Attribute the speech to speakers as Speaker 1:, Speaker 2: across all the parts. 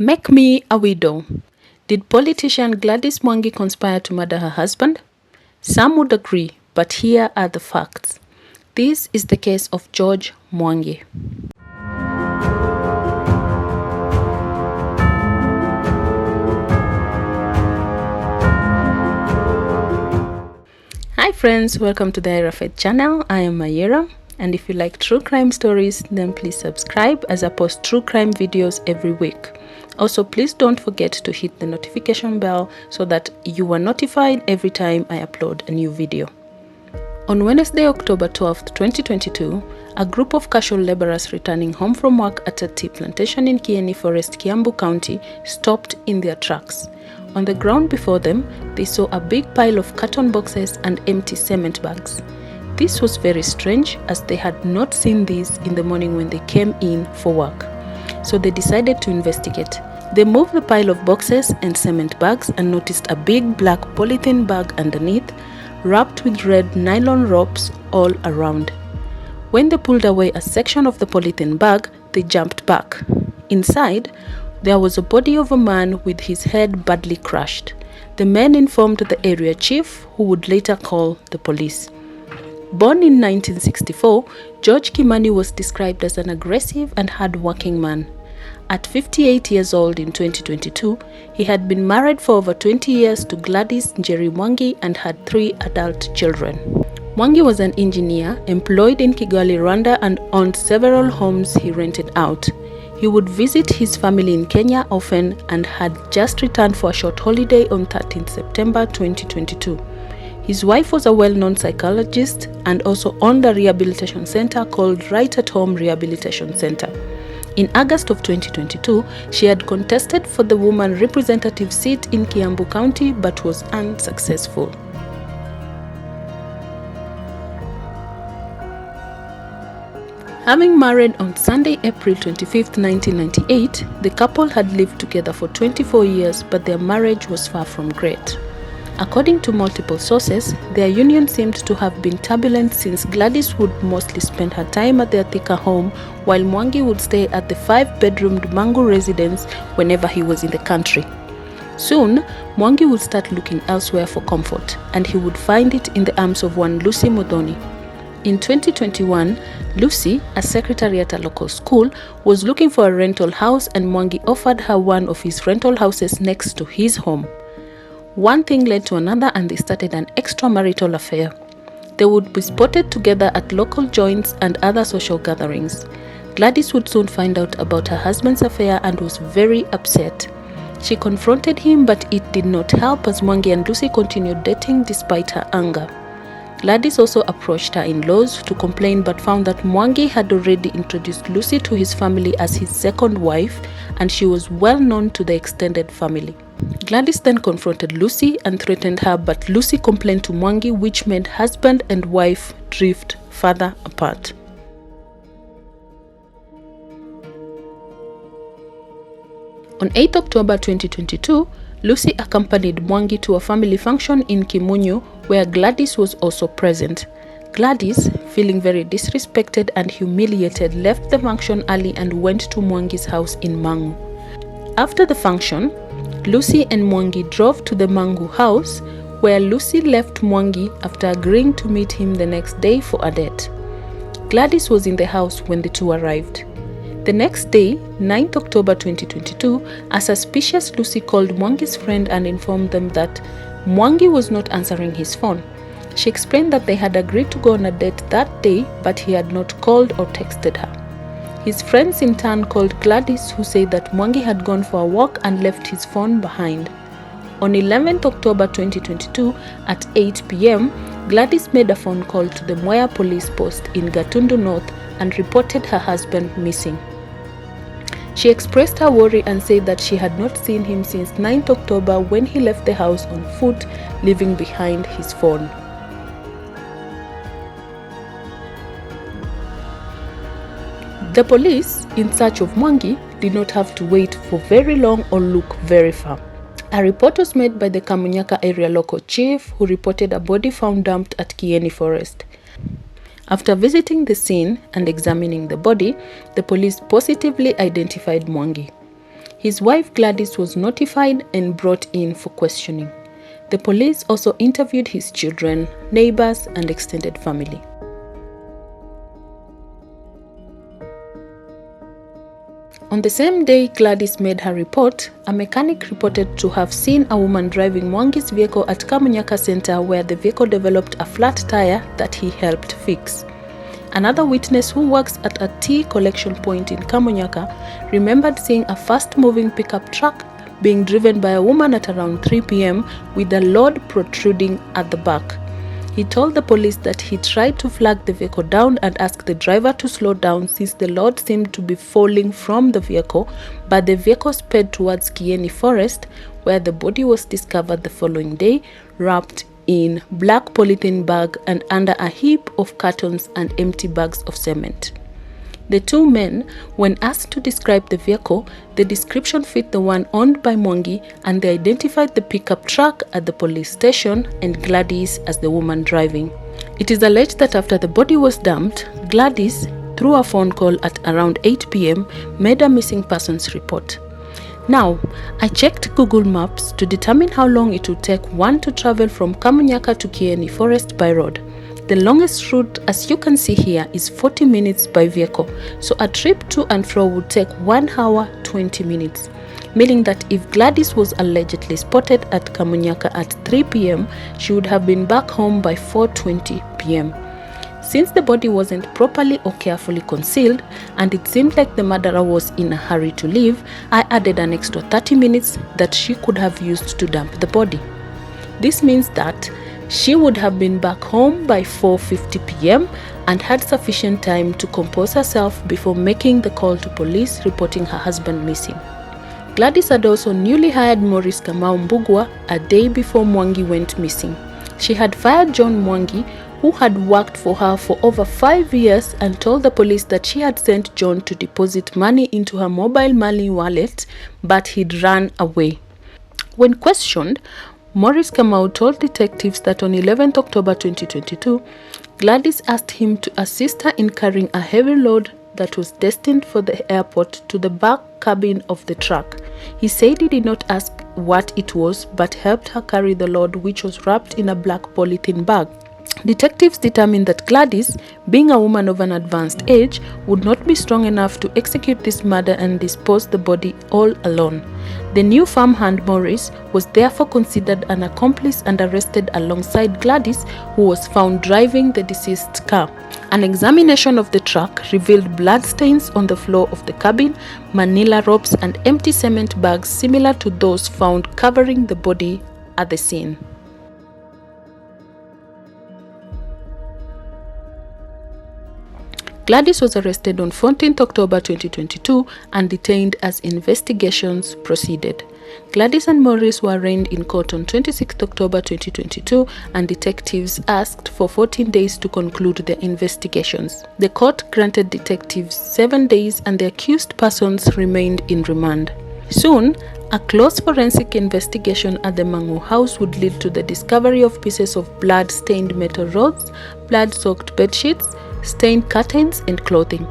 Speaker 1: Make me a widow. Did politician Gladys Mwangi conspire to murder her husband? Some would agree, but here are the facts. This is the case of George Mwangi. Hi friends, welcome to the Ayira Faith channel. I am Ayira, and if you like true crime stories, then please subscribe as I post true crime videos every week. Also, please don't forget to hit the notification bell so that you are notified every time I upload a new video. On Wednesday, October 12, 2022, a group of casual laborers returning home from work at a tea plantation in Kieni Forest, Kiambu County, stopped in their tracks. On the ground before them, they saw a big pile of carton boxes and empty cement bags. This was very strange, as they had not seen these in the morning when they came in for work. So they decided to investigate. They moved the pile of boxes and cement bags and noticed a big black polythene bag underneath, wrapped with red nylon ropes all around. When they pulled away a section of the polythene bag, they jumped back. Inside, there was a body of a man with his head badly crushed. The men informed the area chief, who would later call the police. Born in 1964, George Kimani was described as an aggressive and hard-working man. At 58 years old in 2022, he had been married for over 20 years to Gladys Mwangi and had 3 adult children. Mwangi was an engineer employed in Kigali, Rwanda, and owned several homes he rented out. He would visit his family in Kenya often and had just returned for a short holiday on 13 September 2022. His wife was a well-known psychologist and also owned a rehabilitation center called Right at Home Rehabilitation Center. In August of 2022, she had contested for the woman representative seat in Kiambu County but was unsuccessful. Having married on Sunday, April 25, 1998, the couple had lived together for 24 years, but their marriage was far from great. According to multiple sources, their union seemed to have been turbulent, since Gladys would mostly spend her time at their Thika home, while Mwangi would stay at the 5-bedroomed Mangu residence whenever he was in the country. Soon, Mwangi would start looking elsewhere for comfort, and he would find it in the arms of one Lucy Modoni. In 2021, Lucy, a secretary at a local school, was looking for a rental house, and Mwangi offered her one of his rental houses next to his home. One thing led to another, and they started an extramarital affair. They would be spotted together at local joints and other social gatherings. Gladys would soon find out about her husband's affair and was very upset. She confronted him, but it did not help, as Mwangi and Lucy continued dating despite her anger. Gladys also approached her in-laws to complain, but found that Mwangi had already introduced Lucy to his family as his second wife, and she was well known to the extended family. Gladys then confronted Lucy and threatened her, but Lucy complained to Mwangi, which made husband and wife drift further apart. On 8 October 2022, Lucy accompanied Mwangi to a family function in Kimunyu, where Gladys was also present. Gladys, feeling very disrespected and humiliated, left the function early and went to Mwangi's house in Mangu. After the function, Lucy and Mwangi drove to the Mangu house, where Lucy left Mwangi after agreeing to meet him the next day for a date. Gladys was in the house when the two arrived. The next day, 9th October 2022, a suspicious Lucy called Mwangi's friend and informed them that Mwangi was not answering his phone. She explained that they had agreed to go on a date that day, but he had not called or texted her. His friends in turn called Gladys, who said that Mwangi had gone for a walk and left his phone behind. On 11th October 2022, at 8 p.m., Gladys made a phone call to the Mwea police post in Gatundu North and reported her husband missing. She expressed her worry and said that she had not seen him since 9th October, when he left the house on foot, leaving behind his phone. The police, in search of Mwangi, did not have to wait for very long or look very far. A report was made by the Kamunyaka area local chief, who reported a body found dumped at Kieni Forest. After visiting the scene and examining the body, the police positively identified Mwangi. His wife Gladys was notified and brought in for questioning. The police also interviewed his children, neighbors, and extended family. On the same day Gladys made her report, a mechanic reported to have seen a woman driving Mwangi's vehicle at Kamunyaka Center, where the vehicle developed a flat tire that he helped fix. Another witness who works at a tea collection point in Kamunyaka remembered seeing a fast-moving pickup truck being driven by a woman at around 3 p.m. with a load protruding at the back. He told the police that he tried to flag the vehicle down and ask the driver to slow down since the load seemed to be falling from the vehicle, but the vehicle sped towards Kieni Forest, where the body was discovered the following day, wrapped in black polythene bag and under a heap of cartons and empty bags of cement. The two men, when asked to describe the vehicle, the description fit the one owned by Mwangi, and they identified the pickup truck at the police station and Gladys as the woman driving. It is alleged that after the body was dumped, Gladys, through a phone call at around 8 p.m., made a missing persons report. Now, I checked Google Maps to determine how long it would take one to travel from Kamunyaka to Kieni Forest by road. The longest route, as you can see here, is 40 minutes by vehicle, so a trip to and fro would take 1 hour 20 minutes, meaning that if Gladys was allegedly spotted at Kamunyaka at 3 p.m., she would have been back home by 4:20 p.m. Since the body wasn't properly or carefully concealed, and it seemed like the murderer was in a hurry to leave, I added an extra 30 minutes that she could have used to dump the body. This means that she would have been back home by 4:50 p.m. and had sufficient time to compose herself before making the call to police reporting her husband missing. Gladys had also newly hired Maurice Kamau Mbugua a day before Mwangi went missing. She had fired John Mwangi, who had worked for her for over 5 years, and told the police that she had sent John to deposit money into her mobile money wallet, but he'd run away. When questioned, Maurice Kamau told detectives that on 11th October 2022, Gladys asked him to assist her in carrying a heavy load that was destined for the airport to the back cabin of the truck. He said he did not ask what it was, but helped her carry the load, which was wrapped in a black polythene bag. Detectives determined that Gladys, being a woman of an advanced age, would not be strong enough to execute this murder and dispose the body all alone. The new farmhand Maurice was therefore considered an accomplice and arrested alongside Gladys, who was found driving the deceased's car. An examination of the truck revealed bloodstains on the floor of the cabin, manila ropes, and empty cement bags similar to those found covering the body at the scene. Gladys was arrested on 14th October 2022 and detained as investigations proceeded. Gladys and Maurice were arraigned in court on 26th October 2022, and detectives asked for 14 days to conclude their investigations. The court granted detectives 7 days, and the accused persons remained in remand. Soon, a close forensic investigation at the Mangu house would lead to the discovery of pieces of blood-stained metal rods, blood-soaked bedsheets, stained curtains, and clothing.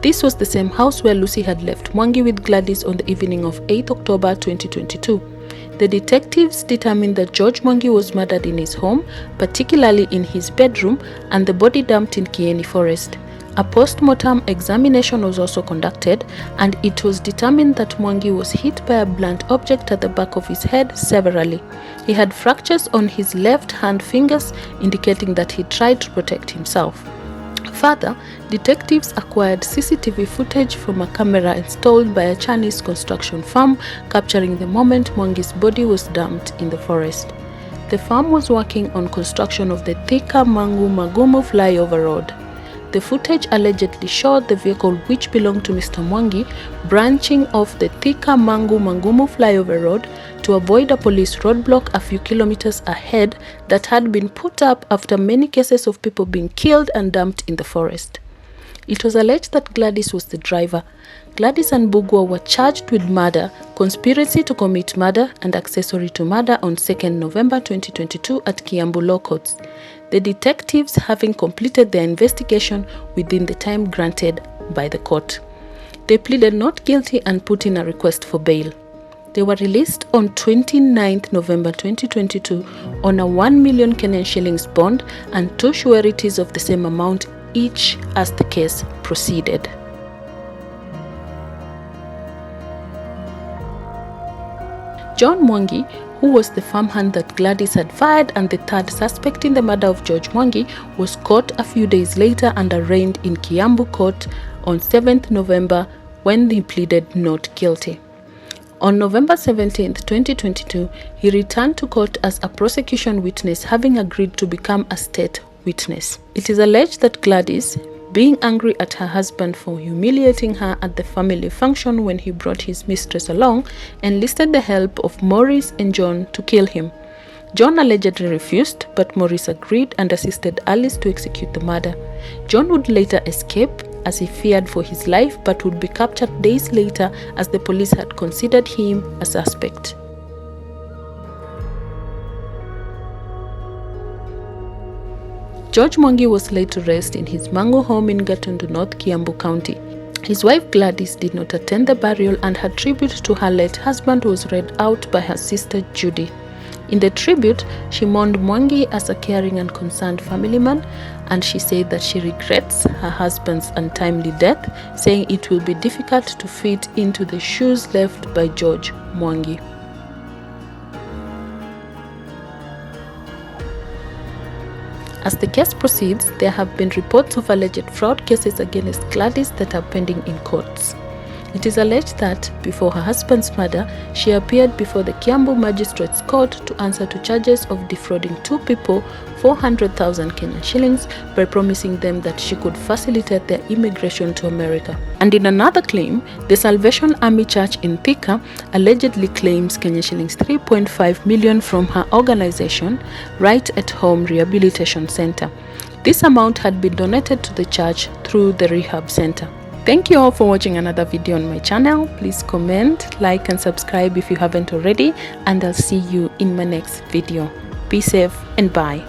Speaker 1: This was the same house where Lucy had left Mwangi with Gladys on the evening of 8th October 2022. The detectives determined that George Mwangi was murdered in his home, particularly in his bedroom, and the body dumped in Kieni Forest. A post-mortem examination was also conducted, and it was determined that Mwangi was hit by a blunt object at the back of his head severally. He had fractures on his left hand fingers, indicating that he tried to protect himself. Further, detectives acquired CCTV footage from a camera installed by a Chinese construction firm, capturing the moment Mwangi's body was dumped in the forest. The firm was working on construction of the Thika Mangu Magumu flyover road. The footage allegedly showed the vehicle, which belonged to Mr. Mwangi, branching off the Thika Mangu Mangumu flyover road to avoid a police roadblock a few kilometers ahead that had been put up after many cases of people being killed and dumped in the forest. It was alleged that Gladys was the driver. Gladys and Bugwa were charged with murder, conspiracy to commit murder, and accessory to murder on 2nd November 2022 at Kiambu Law Courts, the detectives having completed their investigation within the time granted by the court. They pleaded not guilty and put in a request for bail. They were released on 29th November 2022 on a 1 million Kenyan shillings bond and 2 sureties of the same amount each as the case proceeded. John Mwangi, who was the farmhand that Gladys had fired and the third suspect in the murder of George Mwangi, was caught a few days later and arraigned in Kiambu Court on 7th November when he pleaded not guilty. On November 17, 2022, he returned to court as a prosecution witness, having agreed to become a state witness. It is alleged that Gladys, being angry at her husband for humiliating her at the family function when he brought his mistress along, enlisted the help of Maurice and John to kill him. John allegedly refused, but Maurice agreed and assisted Alice to execute the murder. John would later escape as he feared for his life, but would be captured days later as the police had considered him a suspect. George Mwangi was laid to rest in his Mango home in Gatundu, North Kiambu County. His wife Gladys did not attend the burial, and her tribute to her late husband was read out by her sister Judy. In the tribute, she mourned Mwangi as a caring and concerned family man, and she said that she regrets her husband's untimely death, saying it will be difficult to fit into the shoes left by George Mwangi. As the case proceeds, there have been reports of alleged fraud cases against Gladys that are pending in courts. It is alleged that, before her husband's murder, she appeared before the Kiambu Magistrates Court to answer to charges of defrauding 2 people 400,000 Kenyan shillings by promising them that she could facilitate their immigration to America. And in another claim, the Salvation Army Church in Thika allegedly claims Kenyan shillings 3.5 million from her organization, Right at Home Rehabilitation Center. This amount had been donated to the church through the rehab center. Thank you all for watching another video on my channel. Please comment, like and subscribe if you haven't already, and I'll see you in my next video. Be safe and bye.